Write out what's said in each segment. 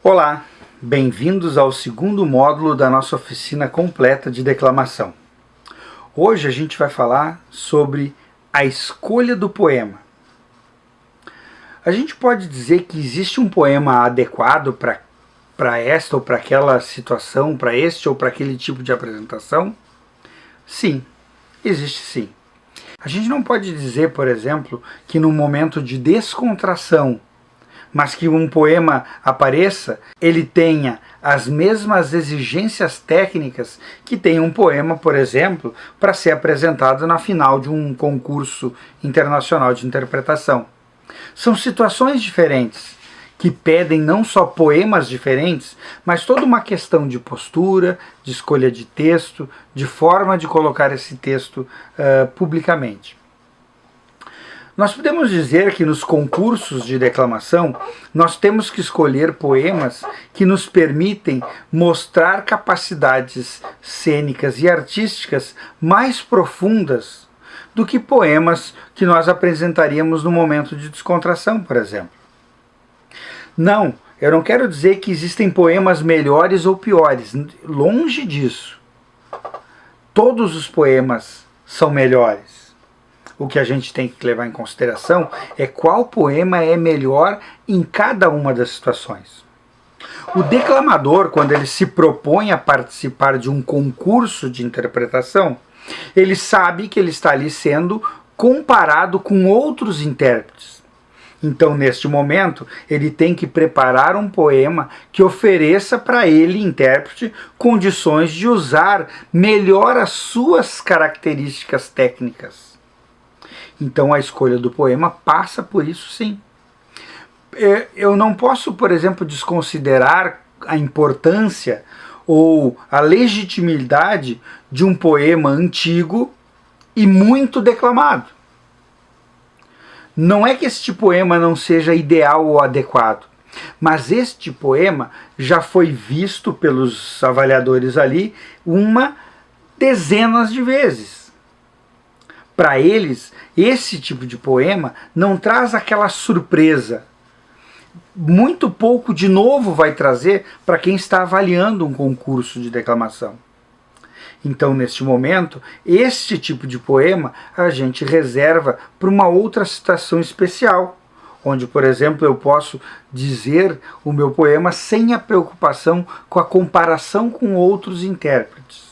Olá, bem-vindos ao segundo módulo da nossa oficina completa de declamação. Hoje a gente vai falar sobre a escolha do poema. A gente pode dizer que existe um poema adequado para esta ou para aquela situação, para este ou para aquele tipo de apresentação? Sim, existe sim. A gente não pode dizer, por exemplo, que num momento de descontração, mas que um poema apareça, ele tenha as mesmas exigências técnicas que tem um poema, por exemplo, para ser apresentado na final de um concurso internacional de interpretação. São situações diferentes, que pedem não só poemas diferentes, mas toda uma questão de postura, de escolha de texto, de forma de colocar esse texto publicamente. Nós podemos dizer que nos concursos de declamação, nós temos que escolher poemas que nos permitem mostrar capacidades cênicas e artísticas mais profundas do que poemas que nós apresentaríamos no momento de descontração, por exemplo. Não, eu não quero dizer que existem poemas melhores ou piores, longe disso. Todos os poemas são melhores. O que a gente tem que levar em consideração é qual poema é melhor em cada uma das situações. O declamador, quando ele se propõe a participar de um concurso de interpretação, ele sabe que ele está ali sendo comparado com outros intérpretes. Então, neste momento, ele tem que preparar um poema que ofereça para ele, intérprete, condições de usar melhor as suas características técnicas. Então a escolha do poema passa por isso sim. Eu não posso, por exemplo, desconsiderar a importância ou a legitimidade de um poema antigo e muito declamado. Não é que este poema não seja ideal ou adequado, mas este poema já foi visto pelos avaliadores ali dezenas de vezes. Para eles, esse tipo de poema não traz aquela surpresa. Muito pouco de novo vai trazer para quem está avaliando um concurso de declamação. Então, neste momento, este tipo de poema a gente reserva para uma outra situação especial, onde, por exemplo, eu posso dizer o meu poema sem a preocupação com a comparação com outros intérpretes.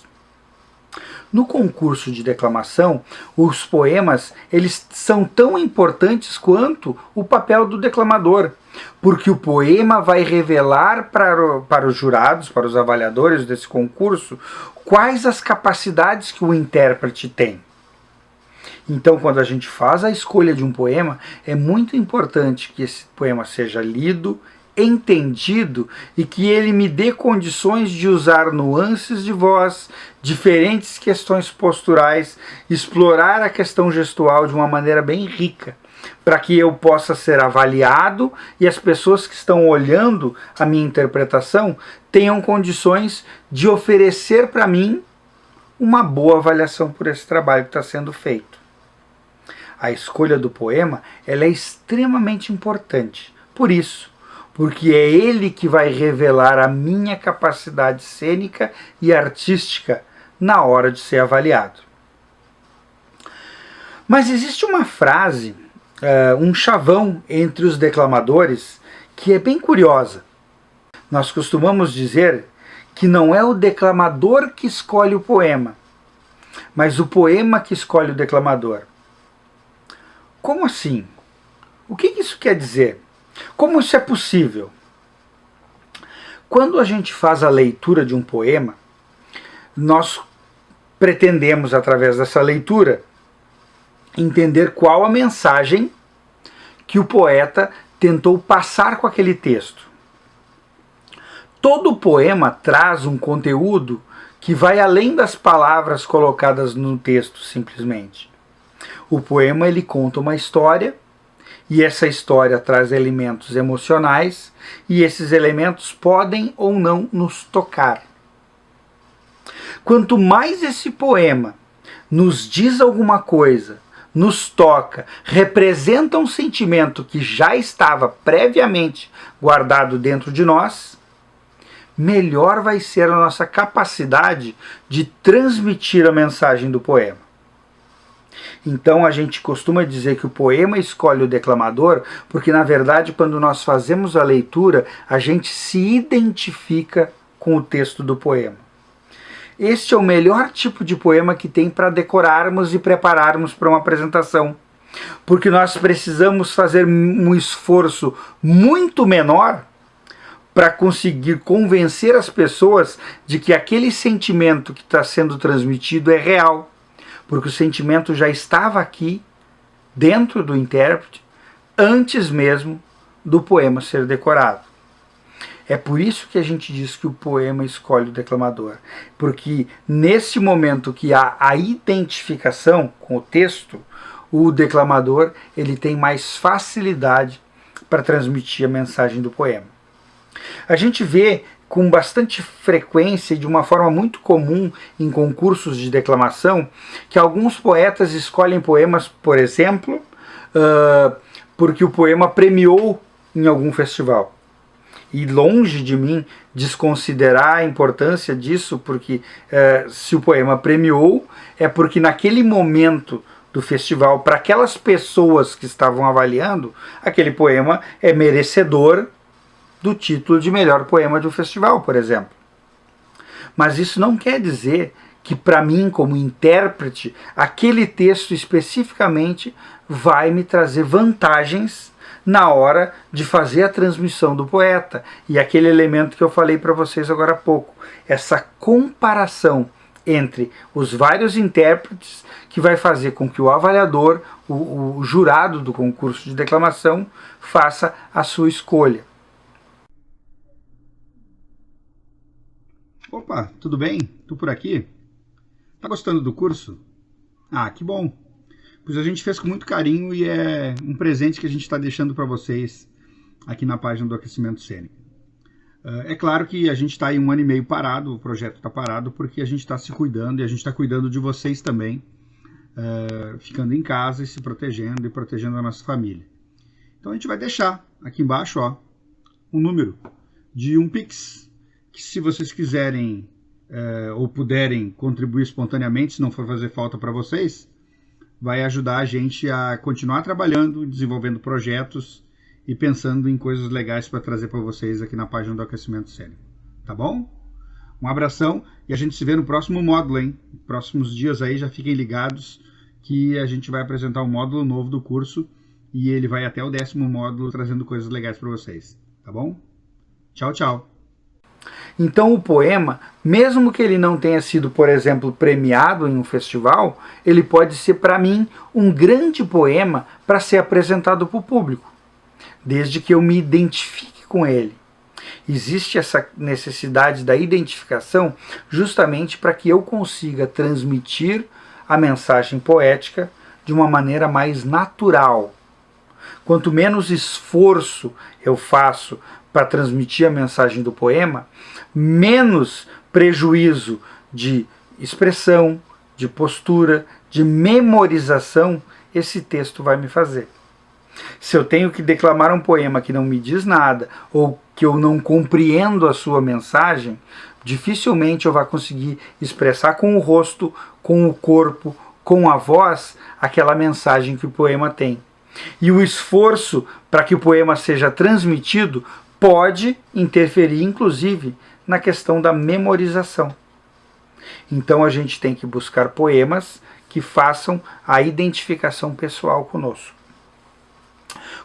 No concurso de declamação, os poemas eles são tão importantes quanto o papel do declamador, porque o poema vai revelar para os jurados, para os avaliadores desse concurso, quais as capacidades que o intérprete tem. Então, quando a gente faz a escolha de um poema, é muito importante que esse poema seja lido, entendido e que ele me dê condições de usar nuances de voz, diferentes questões posturais, explorar a questão gestual de uma maneira bem rica, para que eu possa ser avaliado e as pessoas que estão olhando a minha interpretação tenham condições de oferecer para mim uma boa avaliação por esse trabalho que está sendo feito. A escolha do poema ela é extremamente importante. Por isso, porque é ele que vai revelar a minha capacidade cênica e artística na hora de ser avaliado. Mas existe uma frase, um chavão entre os declamadores, que é bem curiosa. Nós costumamos dizer que não é o declamador que escolhe o poema, mas o poema que escolhe o declamador. Como assim? O que isso quer dizer? Como isso é possível? Quando a gente faz a leitura de um poema, nós pretendemos, através dessa leitura, entender qual a mensagem que o poeta tentou passar com aquele texto. Todo poema traz um conteúdo que vai além das palavras colocadas no texto, simplesmente. O poema ele conta uma história, e essa história traz elementos emocionais, e esses elementos podem ou não nos tocar. Quanto mais esse poema nos diz alguma coisa, nos toca, representa um sentimento que já estava previamente guardado dentro de nós, melhor vai ser a nossa capacidade de transmitir a mensagem do poema. Então a gente costuma dizer que o poema escolhe o declamador, porque na verdade quando nós fazemos a leitura, a gente se identifica com o texto do poema. Este é o melhor tipo de poema que tem para decorarmos e prepararmos para uma apresentação, porque nós precisamos fazer um esforço muito menor para conseguir convencer as pessoas de que aquele sentimento que está sendo transmitido é real, porque o sentimento já estava aqui, dentro do intérprete, antes mesmo do poema ser decorado. É por isso que a gente diz que o poema escolhe o declamador, porque nesse momento que há a identificação com o texto, o declamador ele tem mais facilidade para transmitir a mensagem do poema. A gente vê com bastante frequência e de uma forma muito comum em concursos de declamação que alguns poetas escolhem poemas, por exemplo, porque o poema premiou em algum festival. E longe de mim desconsiderar a importância disso, porque se o poema premiou, é porque naquele momento do festival, para aquelas pessoas que estavam avaliando, aquele poema é merecedor do título de melhor poema do festival, por exemplo. Mas isso não quer dizer que para mim, como intérprete, aquele texto especificamente vai me trazer vantagens na hora de fazer a transmissão do poeta. E aquele elemento que eu falei para vocês agora há pouco, essa comparação entre os vários intérpretes que vai fazer com que o avaliador, o jurado do concurso de declamação, faça a sua escolha. Opa, tudo bem? Tô por aqui. Tá gostando do curso? Ah, que bom. Pois a gente fez com muito carinho e é um presente que a gente está deixando para vocês aqui na página do Aquecimento Cênico. É claro que a gente está aí 1 ano e meio parado, o projeto está parado porque a gente está se cuidando e a gente está cuidando de vocês também, ficando em casa e se protegendo e protegendo a nossa família. Então a gente vai deixar aqui embaixo um número de um Pix, que se vocês quiserem ou puderem contribuir espontaneamente, se não for fazer falta para vocês, vai ajudar a gente a continuar trabalhando, desenvolvendo projetos e pensando em coisas legais para trazer para vocês aqui na página do Aquecimento Cênico. Tá bom? Um abração e a gente se vê no próximo módulo, hein? Próximos dias aí já fiquem ligados que a gente vai apresentar um módulo novo do curso e ele vai até o 10º módulo trazendo coisas legais para vocês. Tá bom? Tchau, tchau! Então o poema, mesmo que ele não tenha sido, por exemplo, premiado em um festival, ele pode ser para mim um grande poema para ser apresentado para o público, desde que eu me identifique com ele. Existe essa necessidade da identificação justamente para que eu consiga transmitir a mensagem poética de uma maneira mais natural. Quanto menos esforço eu faço para transmitir a mensagem do poema, menos prejuízo de expressão, de postura, de memorização esse texto vai me fazer. Se eu tenho que declamar um poema que não me diz nada, ou que eu não compreendo a sua mensagem, dificilmente eu vou conseguir expressar com o rosto, com o corpo, com a voz, aquela mensagem que o poema tem. E o esforço para que o poema seja transmitido pode interferir, inclusive, na questão da memorização. Então a gente tem que buscar poemas que façam a identificação pessoal conosco.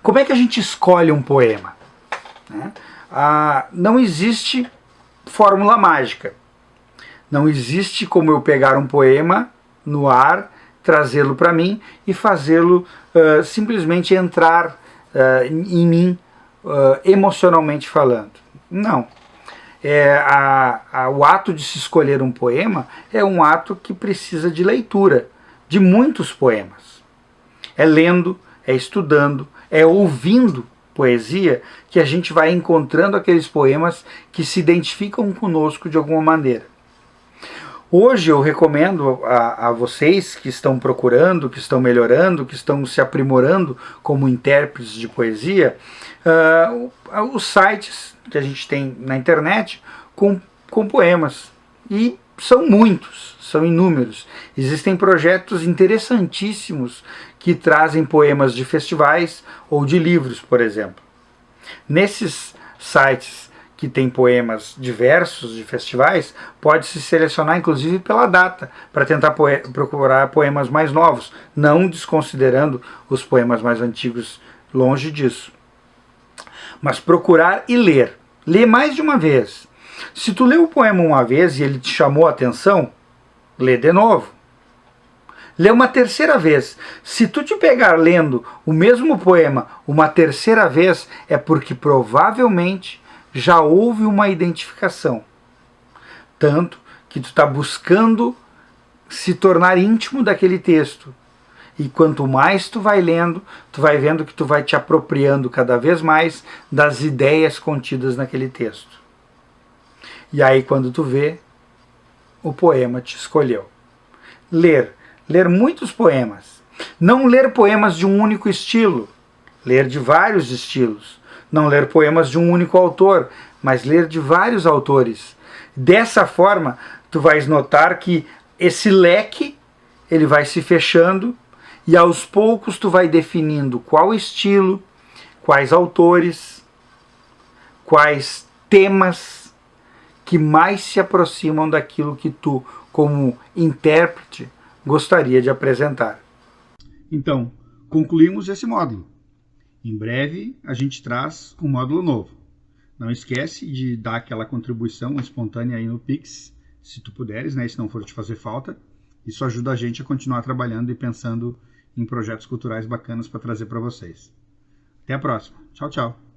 Como é que a gente escolhe um poema? Não existe fórmula mágica. Não existe como eu pegar um poema no ar, trazê-lo para mim e fazê-lo simplesmente entrar em mim emocionalmente falando. Não. O ato de se escolher um poema é um ato que precisa de leitura de muitos poemas. É lendo, é estudando, é ouvindo poesia que a gente vai encontrando aqueles poemas que se identificam conosco de alguma maneira. Hoje eu recomendo a vocês que estão procurando, que estão melhorando, que estão se aprimorando como intérpretes de poesia, os sites que a gente tem na internet com poemas. E são muitos, são inúmeros. Existem projetos interessantíssimos que trazem poemas de festivais ou de livros, por exemplo. Nesses sites que tem poemas diversos de festivais, pode-se selecionar inclusive pela data, para tentar procurar poemas mais novos, não desconsiderando os poemas mais antigos, longe disso. Mas procurar e ler. Ler mais de uma vez. Se tu leu o poema uma vez e ele te chamou a atenção, lê de novo. Lê uma terceira vez. Se tu te pegar lendo o mesmo poema uma terceira vez, é porque provavelmente já houve uma identificação. Tanto que tu está buscando se tornar íntimo daquele texto. E quanto mais tu vai lendo, tu vai vendo que tu vai te apropriando cada vez mais das ideias contidas naquele texto. E aí quando tu vê, o poema te escolheu. Ler muitos poemas. Não ler poemas de um único estilo. Ler de vários estilos. Não ler poemas de um único autor, mas ler de vários autores. Dessa forma, tu vais notar que esse leque ele vai se fechando e aos poucos tu vai definindo qual estilo, quais autores, quais temas que mais se aproximam daquilo que tu, como intérprete, gostaria de apresentar. Então, concluímos esse módulo. Em breve, a gente traz um módulo novo. Não esquece de dar aquela contribuição espontânea aí no Pix, se tu puderes, né, se não for te fazer falta. Isso ajuda a gente a continuar trabalhando e pensando em projetos culturais bacanas para trazer para vocês. Até a próxima. Tchau, tchau.